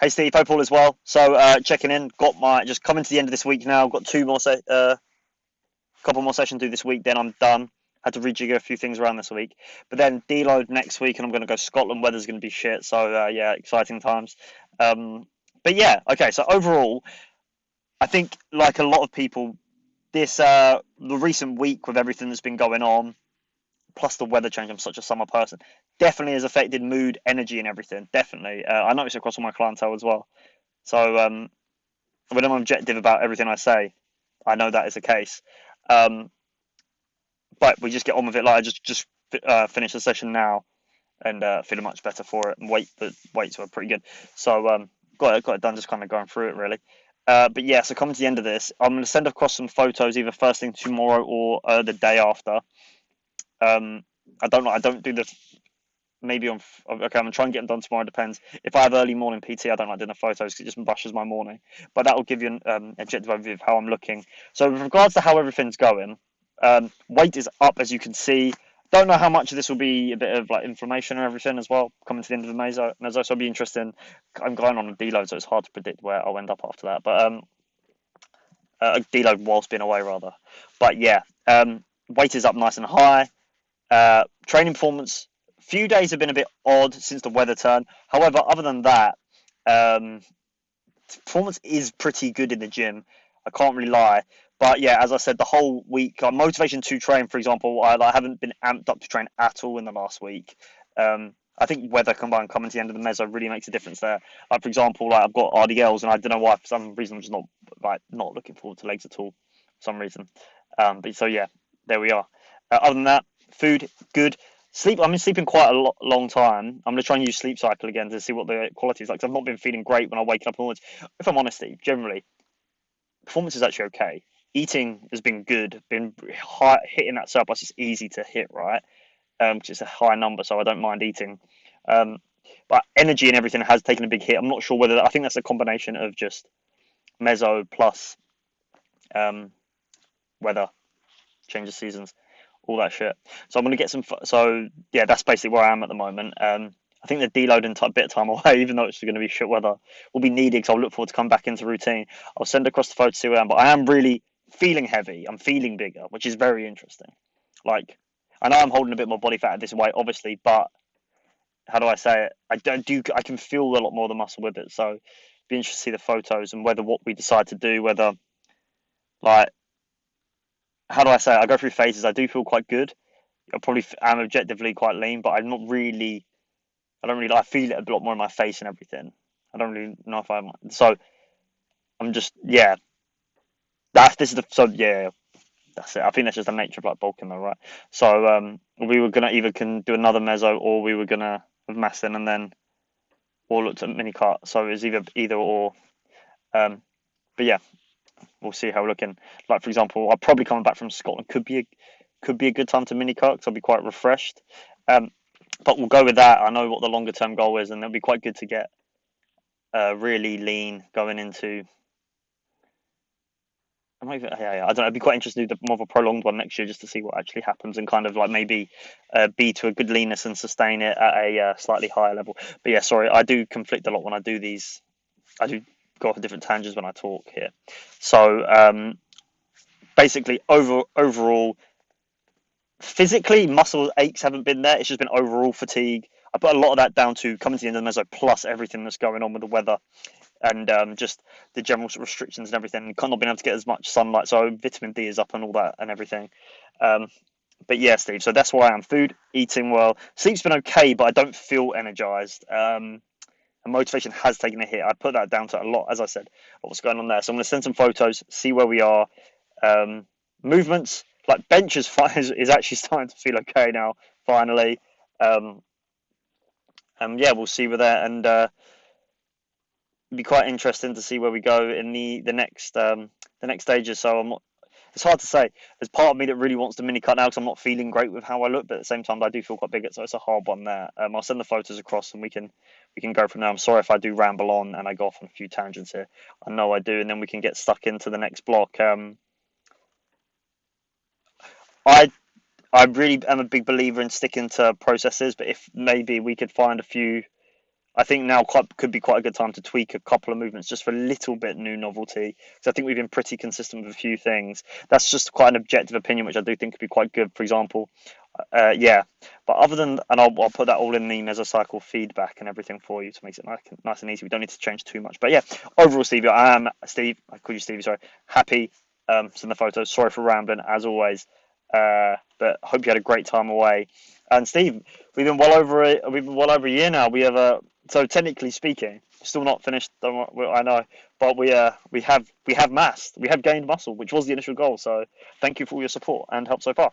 Hey Steve, hope all is well. So checking in, got my just coming to the end of this week now. Got couple more sessions to do this week. Then I'm done. Had to rejigger a few things around this week, but then deload next week, and I'm going to go Scotland. Weather's going to be shit, so yeah, exciting times. Um, but yeah, okay. So overall, I think like a lot of people, this the recent week with everything that's been going on, plus the weather change. I'm such a summer person. Definitely has affected mood, energy, and everything. Definitely, I notice across all my clientele as well. So when I'm objective about everything I say, I know that is the case. Um, but we just get on with it. Like I just finished the session now and feeling much better for it. And the weights were pretty good. So got it done. Just kind of going through it really. But yeah, so coming to the end of this, I'm going to send across some photos either first thing tomorrow or the day after. Um, I don't know. I don't do the maybe on. Okay, I'm gonna try and get them done tomorrow. Depends. If I have early morning PT, I don't like doing the photos because it just rushes my morning. But that will give you an objective overview of how I'm looking. So with regards to how everything's going, weight is up as you can see. Don't know how much of this will be a bit of like inflammation and everything as well. Coming to the end of the meso, so it'll be interesting. I'm going on a deload, so it's hard to predict where I'll end up after that. But a deload whilst being away rather. But yeah, weight is up nice and high. Training performance, few days have been a bit odd since the weather turned. However, other than that, um, performance is pretty good in the gym. I can't really lie. But yeah, as I said, the whole week, motivation to train, for example, I haven't been amped up to train at all in the last week. I think weather combined coming to the end of the meso really makes a difference there. Like for example, like I've got RDLs, and I don't know why for some reason I'm just not looking forward to legs at all for some reason. But so yeah, there we are. Other than that, food good. Sleep. I've been sleeping quite a long time. I'm gonna try and use sleep cycle again to see what the quality is like. 'Cause I've not been feeling great when I wake up in the morning. If I'm honest, Steve, generally performance is actually okay. Eating has been good. Been high, hitting that surplus is easy to hit, right? Because it's a high number, so I don't mind eating. Um, but energy and everything has taken a big hit. I'm not sure whether I think that's a combination of just meso plus um, weather, change of seasons, all that shit. So I'm gonna get some. So yeah, that's basically where I am at the moment. I think the deload and bit of time away, even though it's going to be shit weather, will be needed. Because I'll look forward to come back into routine. I'll send across the photo to see where I am, but I am really feeling heavy. I'm feeling bigger, which is very interesting. Like I know I'm holding a bit more body fat at this weight, obviously, but how do I say it? I can feel a lot more of the muscle with it. So be interested to see the photos and whether what we decide to do, whether like how do I say it? I go through phases. I do feel quite good. I probably am objectively quite lean, but I'm not really. I don't really. I feel it a lot more in my face and everything. I don't really know if I'm. So I'm just yeah. That's this is the so yeah. That's it. I think that's just the nature of like bulking though, right? So we were gonna either can do another meso or we were gonna have massing and then or looked at mini cut. So it's either or. Um, but yeah, we'll see how we're looking. Like for example, I'm probably coming back from Scotland. Could be a good time to mini cut because I'll be quite refreshed. Um, but we'll go with that. I know what the longer term goal is, and it'll be quite good to get really lean going into. Yeah, I don't know. It'd be quite interesting to do more of a prolonged one next year just to see what actually happens and kind of like maybe be to a good leanness and sustain it at a slightly higher level. But yeah, sorry, I do conflict a lot when I do these. I do go off different tangents when I talk here. So basically, overall, physically, muscle aches haven't been there. It's just been overall fatigue. I put a lot of that down to coming to the end of the meso plus everything that's going on with the weather and just the general restrictions and everything. Not being able to get as much sunlight, so vitamin D is up and all that and everything. Um, but yeah, Steve. So that's why I am. Food, eating well, sleep's been okay, but I don't feel energized. And motivation has taken a hit. I put that down to a lot, as I said, what's going on there. So I'm going to send some photos, see where we are. Um, movements like bench is actually starting to feel okay now. Finally, um, and yeah, we'll see with that, and it'd be quite interesting to see where we go in the next stages. So I'm not. It's hard to say. There's part of me that really wants to mini cut now because I'm not feeling great with how I look, but at the same time I do feel quite big, so it's a hard one there. I'll send the photos across and we can go from there. I'm sorry if I do ramble on and I go off on a few tangents here. I know I do, and then we can get stuck into the next block. I I really am a big believer in sticking to processes, but if maybe we could find a few I think now could be quite a good time to tweak a couple of movements just for a little bit new novelty. Because I think we've been pretty consistent with a few things. That's just quite an objective opinion, which I do think could be quite good. For example, yeah. But other than, and I'll put that all in the Mesocycle feedback and everything for you to make it nice and easy. We don't need to change too much. But yeah, overall, Stevie, I am Steve. I call you Stevie. Sorry. Happy. Send the photos. Sorry for rambling as always. But hope you had a great time away. And Steve, we've been well over a year now. We have so technically speaking, still not finished. I know, but we have massed. We have gained muscle, which was the initial goal. So thank you for all your support and help so far.